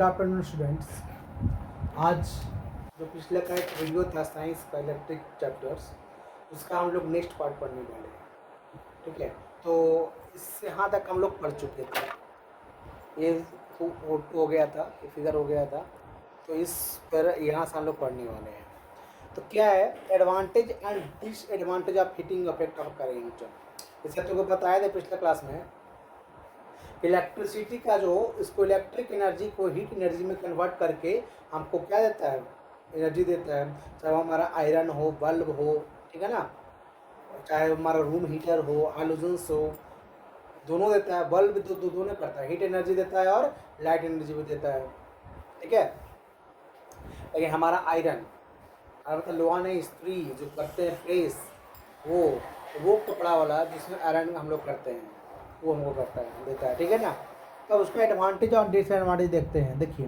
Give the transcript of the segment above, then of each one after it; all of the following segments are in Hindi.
Good afternoon students. आज जो पिछले का एक वीडियो था साइंस का इलेक्ट्रिक चैप्टर्स, उसका हम लोग नेक्स्ट पार्ट पढ़ने वाले हैं। ठीक है, तो इससे यहाँ तक हम लोग पढ़ चुके थे। ये हो गया था, ये फिगर हो गया था, तो इस पर यहाँ से हम लोग पढ़ने वाले हैं। तो क्या है advantage and disadvantage of heating effect of current. इसका तुमको बताया था पिछले क्लास में। इलेक्ट्रिसिटी का जो इसको इलेक्ट्रिक एनर्जी को हीट एनर्जी में कन्वर्ट करके हमको क्या देता है, एनर्जी देता है। चाहे वो हमारा आयरन हो, बल्ब हो, ठीक है ना, चाहे हमारा रूम हीटर हो, हाइड्रोजन्स हो, दोनों देता है। बल्ब दोनों करता है, हीट एनर्जी देता है और लाइट एनर्जी भी देता है। ठीक है, लेकिन हमारा आयरन मतलब लोहा नहीं, स्त्री जो करते हैं प्रेस, वो कपड़ा वाला जिसमें आयरन हम लोग करते हैं, वो हमको करता है, देता है। ठीक है ना, तो उसका एडवांटेज और डिसएडवांटेज देखते हैं। देखिए,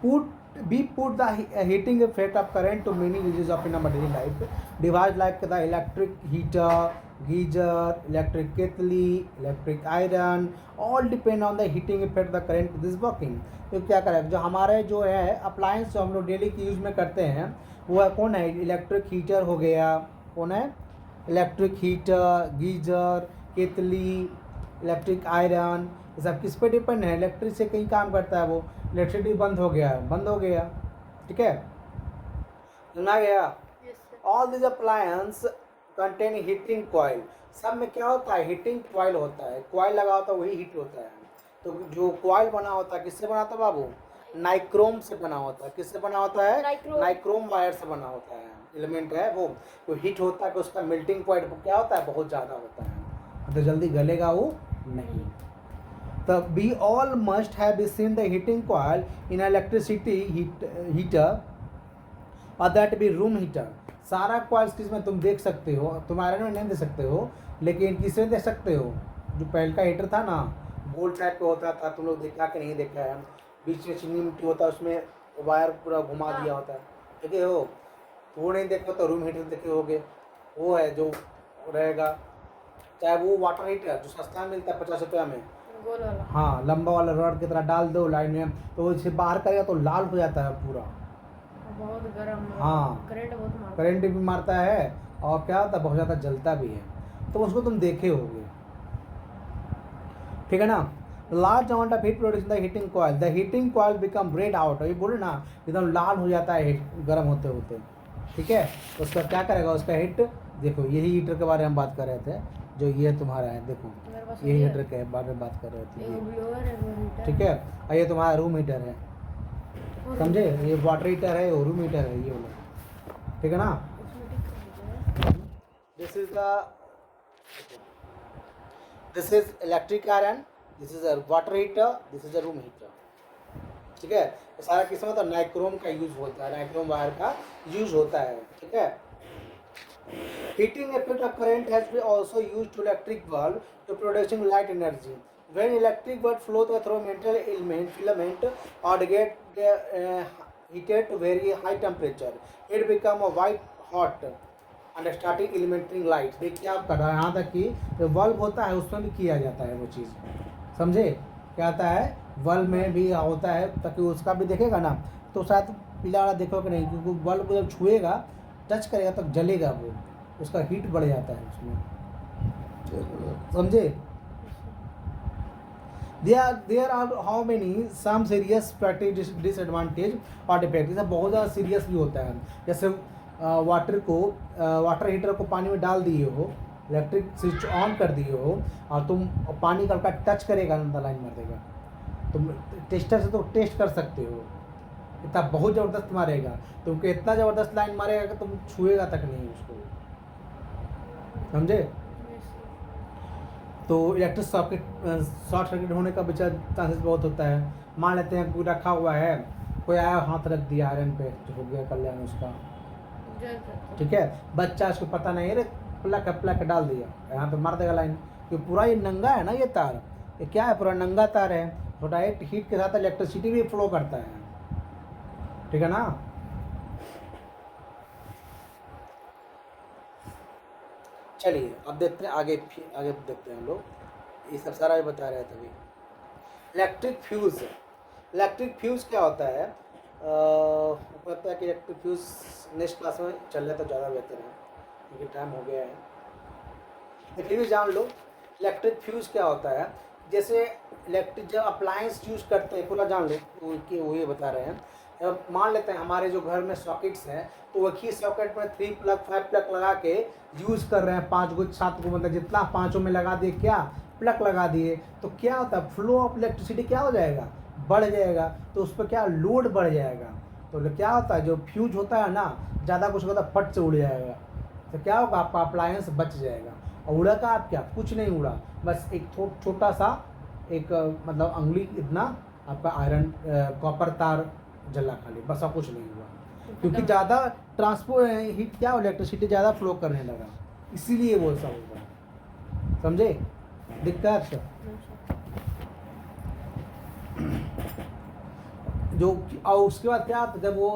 put the heating effect of current to many uses of in a daily life. Device like the electric heater, geyser, electric kettle, electric iron, all depend on the heating effect the current this working. तो क्या करें, जो हमारे जो है अप्लायंस जो हम लोग डेली की यूज में करते हैं, वो है कौन है, इलेक्ट्रिक हीटर हो गया, कौन है, इलेक्ट्रिक हीटर, गीजर, केतली, इलेक्ट्रिक आयरन, ये सब किस पे डिपेंड है, इलेक्ट्रिक से कहीं काम करता है। वो इलेक्ट्रिसिटी बंद हो गया, बंद हो गया। ठीक है, सुना गया। All this appliance contain heating coil. सब में क्या होता है, हीटिंग कॉइल होता है। कॉइल लगा होता है, वही हीट होता है। तो जो कॉइल बना होता है किससे बना होता है बाबू, नाइक्रोम से बना होता है। किससे बना होता है, नाइक्रोम वायर से बना होता है। एलिमेंट है वो, तो हीट होता है कि उसका मेल्टिंग पॉइंट क्या होता है, बहुत ज़्यादा होता है, तो जल्दी गलेगा वो नहीं। तो we all must have seen the heating coil in electricity heater और that be room heater। सारा कॉइल्स किसमें तुम देख सकते हो, तुम आयरन में नहीं देख सकते हो, लेकिन किसमें देख सकते हो, जो पहले का हीटर था ना, गोल टाइप का होता था, तुम लोग देखा कि नहीं देखा है, बीच में चीनी मिट्टी होता है, उसमें वायर पूरा घुमा दिया होता है, देखे हो, तो वो नहीं देखो तो रूम हीटर देखे होगे, वो है जो रहेगा। चाहे वो वाटर हीटर जो सस्ता मिलता है 50 रुपया में, गोल वाला, हाँ, लंबा वाला रॉड की तरह डाल दो लाइन में, तो इसे बाहर करेगा तो लाल हो जाता है पूरा, बहुत गर्म। हाँ, करंट भी मारता है, और क्या होता है, बहुत ज़्यादा जलता भी है। तो उसको तुम देखे होगे। ठीक है ना, large amount of heat produce the heating coil, the heating coil become red out. ये बोले ना, एकदम लाल हो जाता है गर्म होते होते। ठीक है, तो उसका क्या करेगा, उसका हीट देखो, यही हीटर के बारे में बात कर रहे थे, जो ये तुम्हारा है, देखो यही हीटर के बारे में बात कर रहे थे। ठीक है, और ये तुम्हारा रूम हीटर है, समझे, ये वाटर हीटर है, वो रूम हीटर है, ये वाला। ठीक है ना, this is electric iron, this is a water heater, this is a room heater. ठीक है, तो सारा किस्म तो नाइक्रोम का यूज होता है, नाइक्रोम वायर का यूज होता है। ठीक है, heating effect of current has been also used to electric bulb to producing light energy. When electric bulb flow through metal filament or get heated to very high temperature, it become a white hot and starting elementary light। देखिए क्या कर रहा है, यहाँ तक कि जो बल्ब होता है उसमें भी किया जाता है वो चीज़, समझे, क्या आता है, बल्ब में भी होता है, ताकि उसका भी देखेगा ना, तो शायद पीला वाला देखोगे नहीं, क्योंकि बल्ब को जब छुएगा, टच करेगा तब जलेगा, वो उसका हीट बढ़ जाता है उसमें, समझे। There are how many some serious practice disadvantage और डिफेक्ट। जैसे बहुत ज़्यादा सीरियस भी होता है, जैसे वाटर हीटर को पानी में डाल दिए हो, इलेक्ट्रिक स्विच ऑन कर दिए हो, और तुम पानी का टच करेगा अंदर लाइन मार देगा। तुम टेस्टर से तो टेस्ट कर सकते हो, इतना बहुत ज़बरदस्त मारेगा, तुमको इतना ज़बरदस्त लाइन मारेगा कि तुम छुएगा तक नहीं उसको, समझे। तो इलेक्ट्रिक शॉर्ट सर्किट होने का बचा चांसेस बहुत होता है। मान लेते हैं कोई रखा हुआ है, कोई आया हाथ रख दिया आयरन पे, तो हो गया कल्याण उसका। ठीक है, बच्चा उसको पता नहीं है, प्लग डाल दिया, यहाँ पे मार देगा लाइन, क्योंकि पूरा ये नंगा है ना, ये तार, ये क्या है, पूरा नंगा तार है, थोड़ा हीट के साथ इलेक्ट्रिसिटी भी फ्लो करता है। ठीक है ना, चलिए अब देखते हैं आगे देखते हैं हम लोग, ये सब सारा बता रहे थे अभी। इलेक्ट्रिक फ्यूज, इलेक्ट्रिक फ्यूज़ क्या होता है? मुझको लगता है कि इलेक्ट्रिक फ्यूज़ नेक्स्ट क्लास में चल रहा तो ज़्यादा बेहतर है, क्योंकि टाइम हो गया है। तो फिर भी जान लो इलेक्ट्रिक फ्यूज़ क्या होता है। जैसे इलेक्ट्रिक जब अप्लायंस यूज़ करते हैं, पूरा जान लो वो ये बता रहे हैं। अब मान लेते हैं हमारे जो घर में सॉकेट्स हैं, तो एक ही सॉकेट में 3 प्लग 5 प्लग लगा के यूज़ कर रहे हैं, 5 गो 7 गो, मतलब जितना पाँचों में लगा दिए, क्या प्लग लगा दिए, तो क्या होता है, फ्लो ऑफ इलेक्ट्रिसिटी क्या हो जाएगा, बढ़ जाएगा। तो उस पर क्या लोड बढ़ जाएगा। तो क्या होता है, जो फ्यूज होता है ना, ज़्यादा कुछ होता है फट से उड़ जाएगा। तो क्या होगा, आपका अप्लायंस बच जाएगा। और उड़ा का आप क्या, कुछ नहीं उड़ा, बस एक छोटा सा एक मतलब अंगुली इतना आपका आयरन कॉपर तार जला खाली, बस और कुछ नहीं हुआ। क्योंकि ज़्यादा ट्रांसपोर्ट हीट क्या, इलेक्ट्रिसिटी ज़्यादा फ्लो करने लगा, इसीलिए वो सब होगा। समझे दिक्कत? जो और उसके बाद क्या होता है, जब वो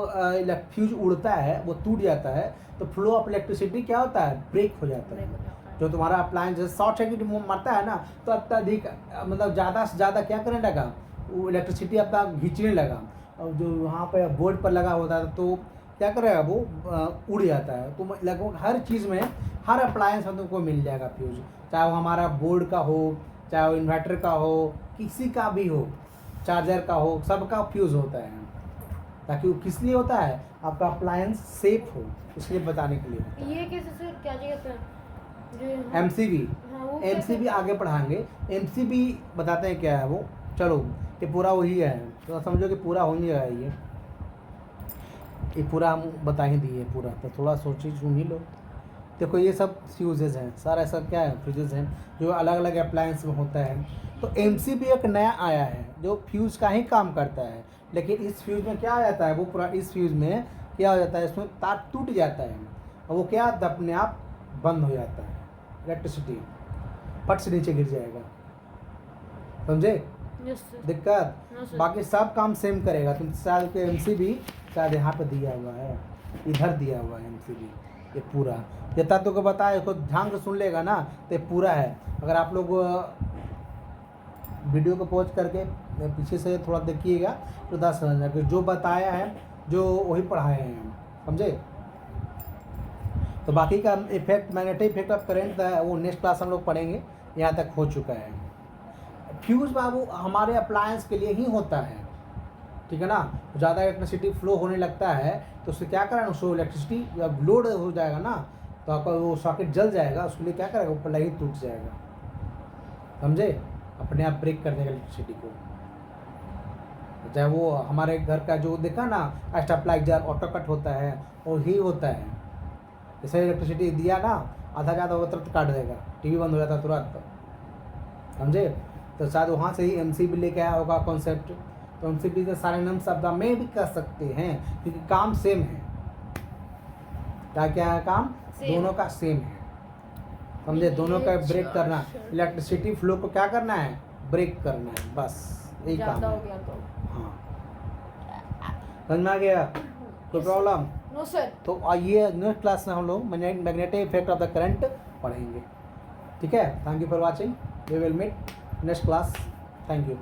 फ्यूज उड़ता है, वो टूट जाता है, तो फ्लो ऑफ इलेक्ट्रिसिटी क्या होता है, ब्रेक हो जाता है। जो तुम्हारा अप्लायंस जैसे शॉर्ट सर्किट मरता है ना, तो अत्यधिक मतलब ज़्यादा से ज़्यादा क्या करने लगा, वो इलेक्ट्रिसिटी अपना खींचने लगा। और जो वहाँ पर बोर्ड पर लगा होता है, तो क्या करेगा, वो उड़ जाता है। तो लगभग हर चीज़ में, हर अप्लायंस में तुमको मिल जाएगा फ्यूज, चाहे वो हमारा बोर्ड का हो, चाहे वो इन्वर्टर का हो, किसी का भी हो, चार्जर का हो, सबका फ्यूज़ होता है। ताकि वो किस लिए होता है, आपका अप्लायंस सेफ हो, इसलिए बताने के लिए। ये कैसे सर, क्या कहते हैं, MCB। हाँ, MCB आगे पढ़ाएंगे। MCB बताते हैं क्या है वो। चलो ये पूरा वही है, तो समझो कि पूरा हो नहीं रहा है ये पूरा हम बता ही दिए पूरा, तो थोड़ा सोची सुन ही लो। देखो ये सब फ्यूजेज हैं, सारा सब क्या है, फ्यूजेज हैं जो अलग अलग अप्लायंस में होता है। तो MCB एक नया आया है जो फ्यूज़ का ही काम करता है, लेकिन इस फ्यूज़ में क्या आ जाता है, वो पूरा इस फ्यूज़ में क्या हो जाता है, इसमें तार टूट जाता है और वो क्या होता है, अपने आप बंद हो जाता है, इलेक्ट्रिसिटी फट से नीचे गिर जाएगा। समझे दिक्कत? बाकी सब काम सेम करेगा। तुम शायद के MCB शायद यहाँ पे दिया हुआ है, इधर दिया हुआ है MCB, ये पूरा जितना तुमको बताया, इसको ध्यान से सुन लेगा ना, तो ये पूरा है। अगर आप लोग वीडियो को पॉज करके पीछे से थोड़ा देखिएगा तो बता समझना कि जो बताया है जो वही पढ़ाए हैं, समझे। तो बाकी का effect, magnetic effect of current है, वो नेक्स्ट क्लास हम लोग पढ़ेंगे, यहाँ तक हो चुका है। फ्यूज़ बाबू हमारे अप्लायंस के लिए ही होता है, ठीक है ना। ज़्यादा इलेक्ट्रिसिटी फ्लो होने लगता है तो उससे क्या करें, उसको इलेक्ट्रिसिटी जब लोड हो जाएगा ना, तो आपका वो सॉकेट जल जाएगा, उसके लिए क्या करेगा, ऊपर लाइन टूट जाएगा, समझे, अपने आप ब्रेक कर देगा इलेक्ट्रिसिटी को। चाहे वो हमारे घर का जो देखा ना स्टेबलाइजर ऑटो कट होता है, वो ही होता है। जैसे इलेक्ट्रिसिटी दिया ना, आधा ज़्यादा वो तुरंत काट देगा, टीवी बंद हो जाता है तुरंत, समझे। तो शायद वहाँ से ही MCB लेके आया होगा कॉन्सेप्ट। तो MCB के सारे नाम शब्द में भी कर सकते हैं, क्योंकि काम सेम है। क्या है काम, दोनों का सेम है, समझे। दोनों का ब्रेक करना, इलेक्ट्रिसिटी फ्लो को क्या करना है, ब्रेक करना है, बस यही काम है। हाँ समझ में आ गया, कोई प्रॉब्लम? No sir. तो आइए नेक्स्ट क्लास में हम लोग magnetic effect of the current पढ़ेंगे, ठीक है। Thank you for watching, we will meet next class, thank you.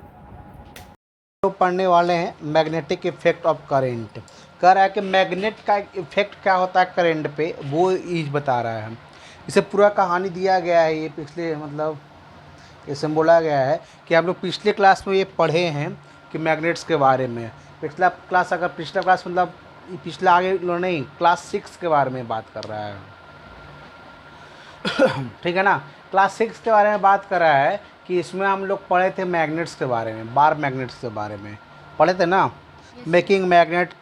तो पढ़ने वाले हैं मैग्नेटिक इफेक्ट ऑफ करंट। कह रहा है कि मैग्नेट का इफेक्ट क्या होता है करंट पे, वो इस बता रहा है। इसे पूरा कहानी दिया गया है, ये पिछले मतलब इसमें बोला गया है कि हम लोग पिछले क्लास में ये पढ़े हैं कि मैग्नेट्स के बारे में। पिछला क्लास, अगर पिछला क्लास मतलब पिछला आगे नहीं, क्लास 6 के बारे में बात कर रहा है ठीक है ना। क्लास 6 के बारे में बात कर रहा है कि इसमें हम लोग पढ़े थे मैग्नेट्स के बारे में, बार मैग्नेट्स के बारे में पढ़े थे ना। Making magnet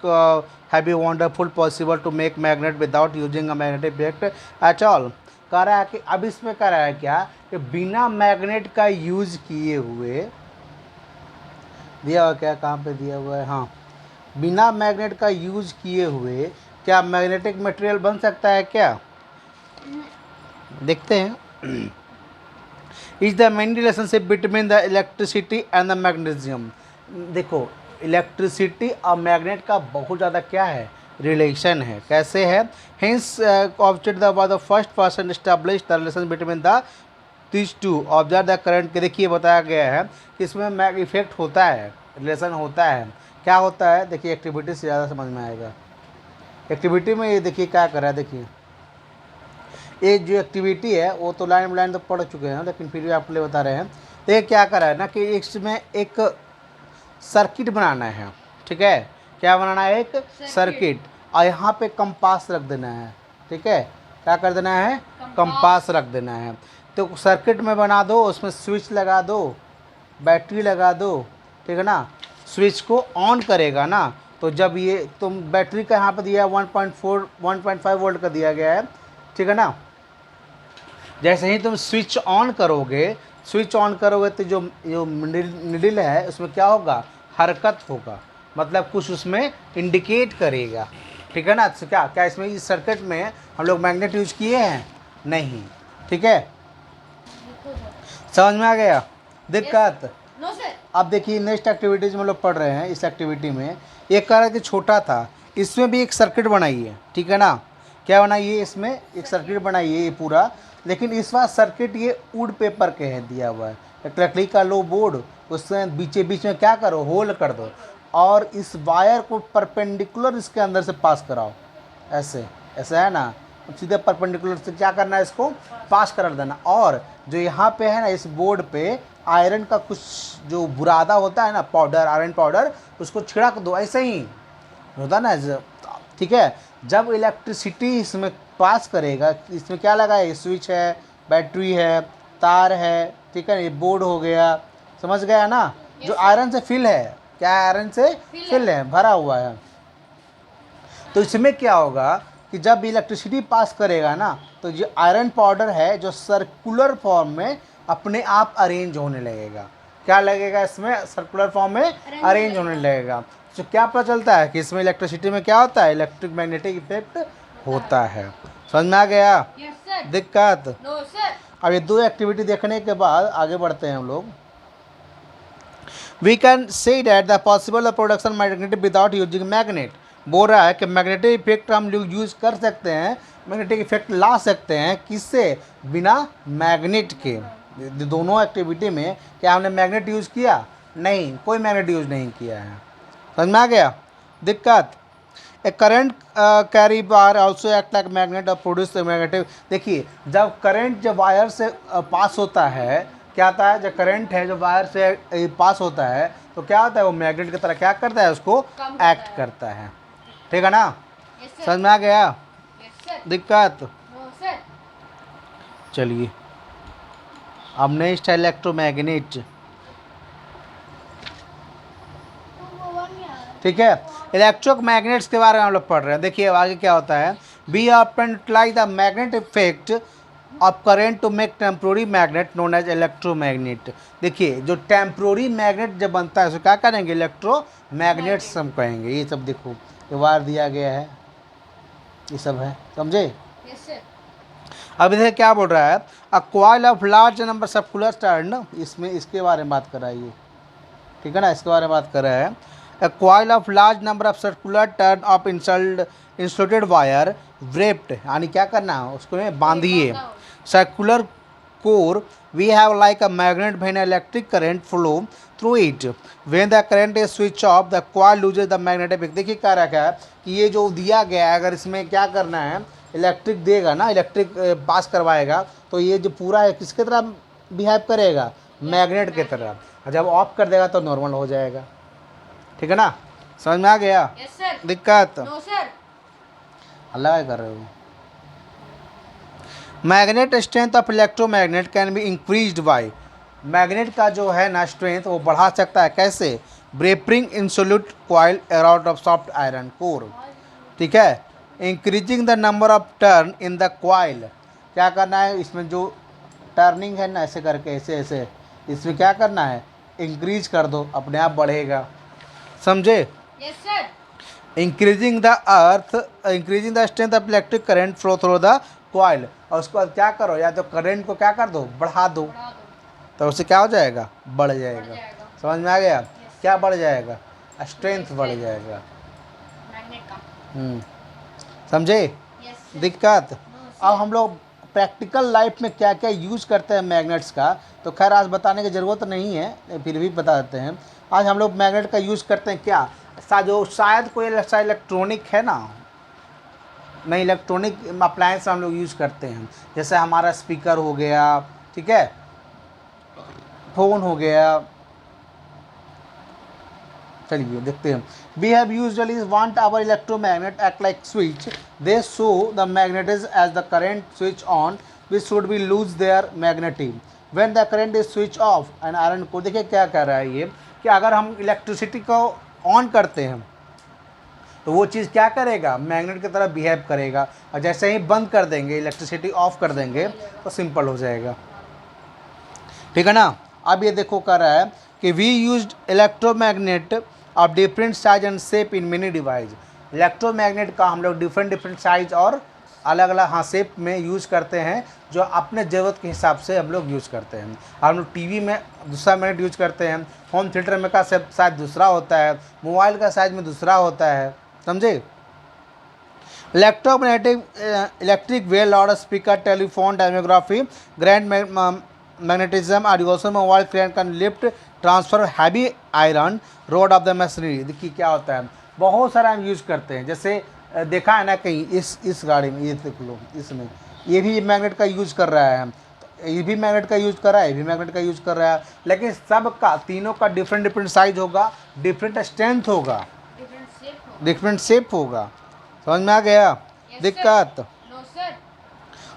have be wonderful possible to make magnet without using a magnetic effect at all. कह रहा है कि अब इसमें कह रहा है क्या कि बिना मैग्नेट का यूज किए हुए, दिया हुआ क्या, कहाँ पे दिया हुआ है, हाँ, बिना मैग्नेट का यूज किए हुए क्या मैग्नेटिक मटेरियल बन सकता है क्या, देखते हैं। Is the main relationship between the electricity and the magnetism. देखो इलेक्ट्रिसिटी और मैग्नेट का बहुत ज़्यादा क्या है, रिलेशन है। कैसे है, hence object the first person establish the relation between the this to observe the current के। देखिए बताया गया है कि इसमें मैग इफेक्ट होता है, रिलेशन होता है। क्या होता है देखिए, एक्टिविटी से ज़्यादा समझ में आएगा। एक्टिविटी में ये देखिए क्या कर रहा है, देखिए ये जो एक्टिविटी है वो तो लाइन बाय लाइन तो पढ़ चुके हैं, लेकिन फिर भी आपके लिए बता रहे हैं। तो ये क्या कर रहा है ना कि इसमें एक सर्किट बनाना है, ठीक है, क्या बनाना है, एक सर्किट, और यहाँ पे कंपास रख देना है, ठीक है, क्या कर देना है, कंपास रख देना है। तो सर्किट में बना दो, उसमें स्विच लगा दो, बैटरी लगा दो, ठीक है ना। स्विच को ऑन करेगा ना, तो जब ये तुम बैटरी का यहाँ पे दिया है 1.5 वोल्ट का दिया गया है, ठीक है ना। जैसे ही तुम स्विच ऑन करोगे तो जो निडल है उसमें क्या होगा, हरकत होगा, मतलब कुछ उसमें इंडिकेट करेगा, ठीक है ना। तो क्या क्या इसमें इस सर्किट में हम लोग मैग्नेट यूज किए हैं, नहीं, ठीक है, समझ में आ गया दिक्कत। No sir. अब देखिए नेक्स्ट एक्टिविटीज में लोग पढ़ रहे हैं। इस एक्टिविटी में एक कह रहा है कि छोटा था, इसमें भी एक सर्किट बनाइए, ठीक है ना। क्या बनाइए, इसमें एक सर्किट बनाइए ये पूरा, लेकिन इस बार सर्किट ये वुड पेपर के है दिया हुआ है, एक लकड़ी का लो बोर्ड, उसमें बीच में क्या करो, होल कर दो, और इस वायर को परपेंडिकुलर इसके अंदर से पास कराओ, ऐसे ऐसे है ना, सीधे परपेंडिकुलर से क्या करना है, इसको पास कर देना। और जो यहाँ पे है ना, इस बोर्ड पे आयरन का कुछ जो बुरादा होता है ना, पाउडर, आयरन पाउडर, उसको छिड़क दो, ऐसे ही होता ना, ठीक है। जब इलेक्ट्रिसिटी इसमें पास करेगा, इसमें क्या लगा है, स्विच है, बैटरी है, तार है, ठीक है, ये बोर्ड हो गया, समझ गया ना। जो आयरन से फिल है, क्या आयरन से फिल है, भरा हुआ है। तो इसमें क्या होगा कि जब इलेक्ट्रिसिटी पास करेगा ना, तो जो आयरन पाउडर है जो सर्कुलर फॉर्म में अपने आप अरेंज होने लगेगा, क्या लगेगा, इसमें सर्कुलर फॉर्म में अरेंज होने लगेगा। तो क्या पता चलता है कि इसमें इलेक्ट्रिसिटी में क्या होता है, इलेक्ट्रिक मैग्नेटिक इफेक्ट होता है। समझ में आ गया दिक्कत। No sir. अब ये दो एक्टिविटी देखने के बाद आगे बढ़ते हैं हम लोग। We can say that the possible production magnetic without using magnet. बोल रहा है कि मैग्नेटिक इफेक्ट हम लोग यूज कर सकते हैं, मैग्नेटिक इफेक्ट ला सकते हैं, किससे, बिना मैग्नेट के। दोनों एक्टिविटी में क्या हमने मैग्नेट यूज़ किया, नहीं, कोई मैग्नेट यूज़ नहीं किया है। समझ में आ गया दिक्कत। ए करंट कैरी बार ऑल्सो एक्ट लाइक मैग्नेट और प्रोड्यूस मैग्नेटिक। देखिए जब करंट जब वायर से पास होता है, क्या आता है, जब करंट है जो वायर से पास होता है, तो क्या होता है, वो मैग्नेट की तरह क्या करता है, उसको एक्ट करता है, ठीक है ना। समझ में आ गया दिक्कत। No sir. चलिए अब नेक्स्ट है इलेक्ट्रोमैग्नेट, ठीक है। इलेक्ट्रोमैग्नेट्स के बारे में हम लोग पढ़ रहे हैं। देखिए अब आगे क्या होता है, we often utilize the magnet effect of current to make temporary magnet known as electromagnet. देखिए जो टेम्प्रोरी मैग्नेट जब बनता है उसको क्या करेंगे, इलेक्ट्रोमैग्नेट्स हम कहेंगे। ये सब देखो, ये वायर दिया गया है, ये सब है, समझे। Yes sir. अब इधर क्या बोल रहा है, a coil of large number circular turn, इसमें इसके बारे में बात कर रहा है ये, ठीक है ना, इसके बारे में बात कर रहा है। A coil of large number of circular turn of insulated wire wrapped, यानी क्या करना है, उसको में बांधिए। Circular core we have like a magnet when electric current flow through it. When the current is switched off, the coil loses the magnetic effect. देखिए क्या रखा है कि ये जो दिया गया है, अगर इसमें क्या करना है, इलेक्ट्रिक देगा ना, इलेक्ट्रिक पास करवाएगा, तो ये जो पूरा है किसके तरह बिहेव करेगा, मैग्नेट की तरह। जब ऑफ कर देगा तो नॉर्मल हो जाएगा, ठीक है ना। समझ में आ गया यस सर। दिक्कत। No sir. अल्लाह कर रहे हो। Magnet strength of electromagnet can be increased by, magnet का जो है ना स्ट्रेंथ वो बढ़ा सकता है, कैसे, wrapping insulated coil around of soft iron core, ठीक है। Increasing the number of turn in the coil, क्या करना है, इसमें जो टर्निंग है ना, ऐसे करके ऐसे ऐसे, इसमें क्या करना है, इंक्रीज कर दो, अपने आप बढ़ेगा, समझे। Yes sir. Increasing the strength of electric current flow through the coil, और उसके बाद क्या करो, या तो करंट को क्या कर दो, बढ़ा दो, तो उससे क्या हो जाएगा, बढ़ जाएगा। समझ में आ गया, क्या बढ़ जाएगा, स्ट्रेंथ बढ़ जाएगा, मैग्नेट का। समझे यस। दिक्कत। अब हम लोग प्रैक्टिकल लाइफ में क्या क्या यूज़ करते हैं मैग्नेट्स का, तो खैर आज बताने की ज़रूरत नहीं है, फिर भी बता देते हैं। आज हम लोग मैग्नेट का यूज़ करते हैं क्या, शायद कोई ऐसा इलेक्ट्रॉनिक है ना, नहीं इलेक्ट्रॉनिक अप्लायंस हम लोग यूज़ करते हैं, जैसे हमारा स्पीकर हो गया, ठीक है, फ़ोन हो गया। चलिए देखते हैं। We have usually want our electromagnet act like switch, they show the magnetism as the current switch on which should be loose their magnetic when the current is switch off and iron को। देखिए क्या कह रहा है ये कि अगर हम इलेक्ट्रिसिटी को ऑन करते हैं तो वो चीज़ क्या करेगा, मैग्नेट की तरह बिहेव करेगा, और जैसे ही बंद कर देंगे, इलेक्ट्रिसिटी ऑफ कर देंगे तो सिंपल हो जाएगा, ठीक है ना। अब ये देखो कर रहा है कि we used electromagnet of different size and shape in many device. Electromagnet का हम लोग डिफरेंट साइज और अलग अलग शेप में यूज़ करते हैं, जो अपने ज़रूरत के हिसाब से हम लोग यूज़ करते हैं। हम लोग टीवी में दूसरा मैग्नेट यूज़ करते हैं, होम थिएटर में का साइज दूसरा होता है, मोबाइल का साइज में दूसरा होता है, समझे। Electric wave, loud speaker, telephone, डायमोग्राफी, ग्रैंड मैग्नेटिज्म और also mobile crane can lift transfer heavy iron rod of the machinery. देखिए क्या होता है, बहुत सारा हम यूज़ करते हैं, जैसे देखा है ना कहीं इस गाड़ी में, ये देख लो इसमें, ये भी मैग्नेट का यूज़ कर रहा है, ये भी मैग्नेट का यूज़ कर रहा है, ये भी मैग्नेट का यूज़ कर रहा है, लेकिन सबका तीनों का डिफरेंट साइज होगा, डिफरेंट स्ट्रेंथ होगा, डिफरेंट शेप होगा। समझ में आ गया दिक्कत।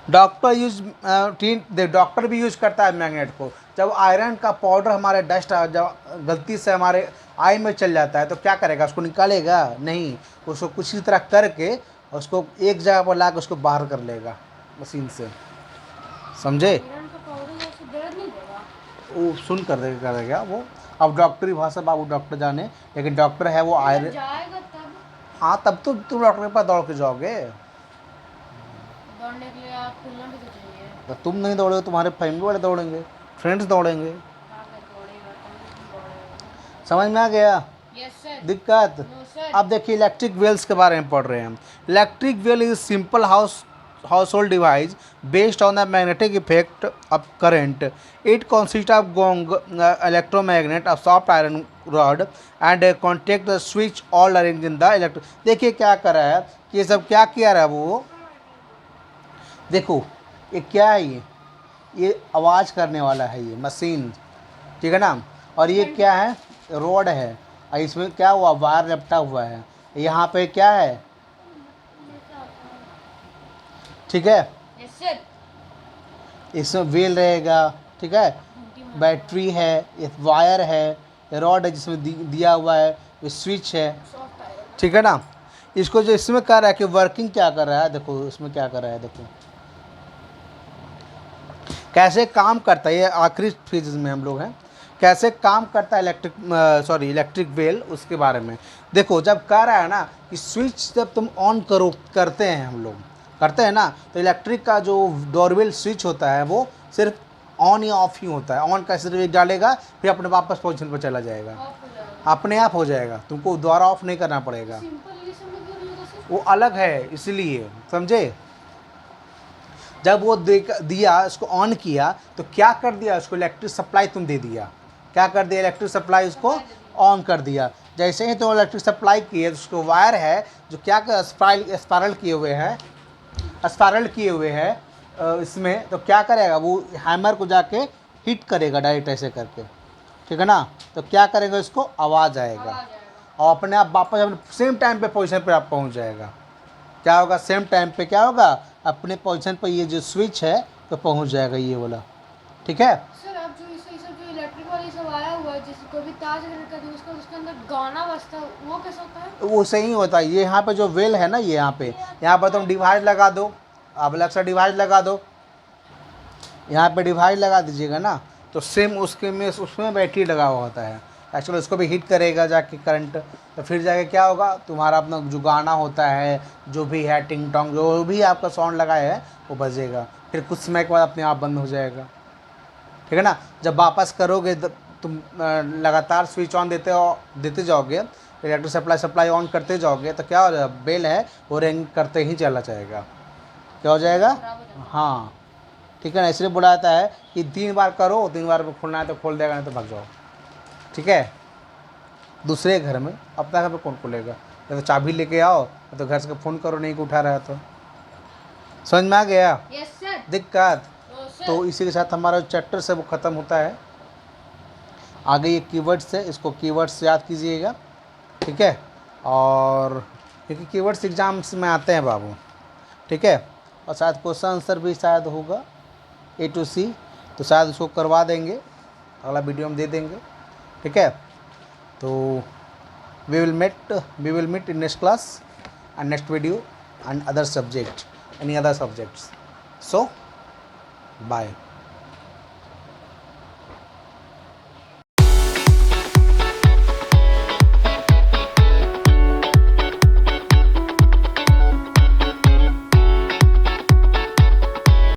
डॉक्टर डॉक्टर भी यूज़ करता है मैग्नेट को। जब आयरन का पाउडर हमारे डस्ट जब गलती से हमारे आई में चल जाता है तो क्या करेगा, उसको निकालेगा नहीं, उसको कुछ इसी तरह करके उसको एक जगह पर ला के उसको बाहर कर लेगा मशीन से, समझे। वो सुन कर करेगा वो, अब डॉक्टरी भाषा बाबू डॉक्टर जाने, लेकिन डॉक्टर है वो आयरन। हाँ तब तो तुम डॉक्टर के पास दौड़ के जाओगे, दौड़ने के लिए आप खुलना भी तो चाहिए। तो तुम नहीं दौड़ोगे, तुम्हारे फैमिली वाले दौड़ेंगे, फ्रेंड्स दौड़ेंगे। समझ में आ गया दिक्कत। अब देखिए इलेक्ट्रिक वेल्स के बारे में पढ़ रहे हैं। Electric well is simple house hold device based on the magnetic effect of current. It consist of gong electromagnet of soft iron rod and contact the switch all arrange in the electric. देखिए क्या कर रहा है कि ये सब क्या किया रहा है वो, देखो ये क्या है, ये आवाज़ करने वाला है ये मशीन, ठीक है ना। और ये क्या है, रॉड है, और इसमें क्या हुआ, वायर लपटा हुआ है, यहाँ पे क्या है, ठीक है, इसमें व्हील रहेगा, ठीक है, बैटरी है, ये वायर है, रॉड है जिसमें दिया हुआ है, ये स्विच है, ठीक है ना। इसको जो इसमें कर रहा है कि वर्किंग क्या कर रहा है, देखो इसमें क्या कर रहा है, देखो कैसे काम करता है, ये आखिरी फेज में हम लोग हैं, कैसे काम करता है इलेक्ट्रिक वेल, उसके बारे में देखो। जब कह रहा है ना कि स्विच जब तुम ऑन करते हैं, हम लोग करते हैं ना, तो इलेक्ट्रिक का जो डोरबेल स्विच होता है वो सिर्फ ऑन या ऑफ ही होता है। ऑन का सिर्फ एक डालेगा, फिर अपने वापस पोजीशन पर चला जाएगा, अपने आप हो जाएगा, तुमको दोबारा ऑफ नहीं करना पड़ेगा, वो अलग है इसलिए, समझे। जब वो दिया, उसको ऑन किया तो क्या कर दिया, उसको इलेक्ट्रिक सप्लाई तुम दे दिया, क्या कर दिया, इलेक्ट्रिक सप्लाई उसको ऑन कर दिया। जैसे ही तो इलेक्ट्रिक सप्लाई किए, उसको वायर है जो क्या कर स्पायरल किए हुए हैं इसमें, तो क्या करेगा वो, हैमर को जाके हिट करेगा डायरेक्ट ऐसे करके, ठीक है ना। तो क्या करेगा, उसको आवाज़ आएगा और अपने आप वापस अपने सेम टाइम पे पोजीशन पे आप पहुंच जाएगा। क्या होगा, सेम टाइम पे क्या होगा, अपने पोजीशन पर ये जो स्विच है तो पहुंच जाएगा ये वाला, ठीक है। सर अब जो इलेक्ट्रिक वाली सब आया हुआ है, जैसे कोई भी तार कनेक्ट कर उसका उसके अंदर गाना बजता है, वो कैसा होता है। वो सही होता है। ये यहाँ पे जो वेल है ना, ये यहाँ पे तुम डिवाइस लगा दो, आप अलग से डिवाइस लगा दो, यहाँ पे डिवाइस लगा दीजिएगा ना, तो सेम उसमें बैटरी लगा हुआ होता है। एक्चुअली उसको भी हिट करेगा जाके करंट, तो फिर जाके क्या होगा, तुम्हारा अपना जो गाना होता है, जो भी है टिंग टोंग, जो भी आपका साउंड लगाया है वो बजेगा, फिर कुछ समय के बाद अपने आप बंद हो जाएगा, ठीक है ना। जब वापस करोगे तुम लगातार स्विच ऑन देते जाओगे, इलेक्ट्रिक सप्लाई ऑन करते जाओगे, तो क्या हो जाएगा, बेल है वो रिंग करते ही चला जाएगा, क्या हो जाएगा, हाँ ठीक है ना। इसलिए बुलाता है कि 3 बार करो, 3 बार खोलना है तो खोल देगा, नहीं तो भाग जाओ, ठीक है। दूसरे घर में, अपना घर में कौन खोलेगा? या तो चाबी लेके आओ, या तो घर से फ़ोन करो, नहीं को उठा रहा है तो। समझ में आ गया यस सर। दिक्कत? No sir. तो इसी के साथ हमारा जो चैप्टर है वो ख़त्म होता है। आगे ये कीवर्ड्स है, इसको कीवर्ड्स याद कीजिएगा, ठीक है? और क्योंकि कीवर्ड्स एग्जाम्स में आते हैं बाबू, ठीक है? और शायद क्वेश्चन आंसर भी शायद होगा A to C, तो शायद उसको करवा देंगे, अगला वीडियो में दे देंगे, ठीक है? तो we will meet in next class and next video and other subject, any other subjects. So bye.